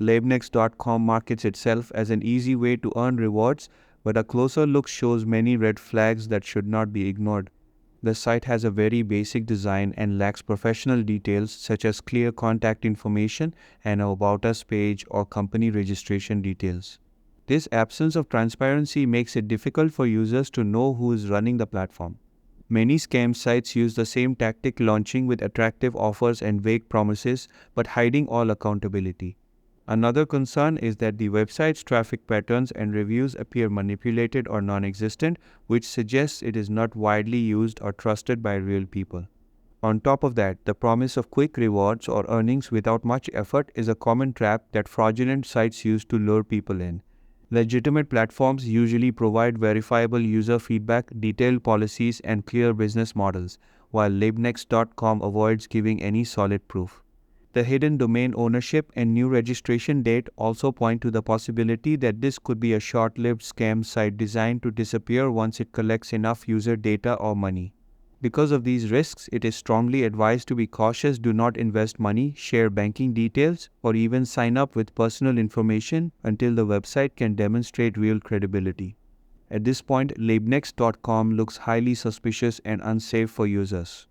Labnex.com markets itself as an easy way to earn rewards, but a closer look shows many red flags that should not be ignored. The site has a very basic design and lacks professional details such as clear contact information and a About Us page or company registration details. This absence of transparency makes it difficult for users to know who is running the platform. Many scam sites use the same tactic, launching with attractive offers and vague promises but hiding all accountability. Another concern is that the website's traffic patterns and reviews appear manipulated or non-existent, which suggests it is not widely used or trusted by real people. On top of that, the promise of quick rewards or earnings without much effort is a common trap that fraudulent sites use to lure people in. Legitimate platforms usually provide verifiable user feedback, detailed policies, and clear business models, while Libnex.com avoids giving any solid proof. The hidden domain ownership and new registration date also point to the possibility that this could be a short-lived scam site designed to disappear once it collects enough user data or money. Because of these risks, it is strongly advised to be cautious. Do not invest money, share banking details, or even sign up with personal information until the website can demonstrate real credibility. At this point, Labnex.com looks highly suspicious and unsafe for users.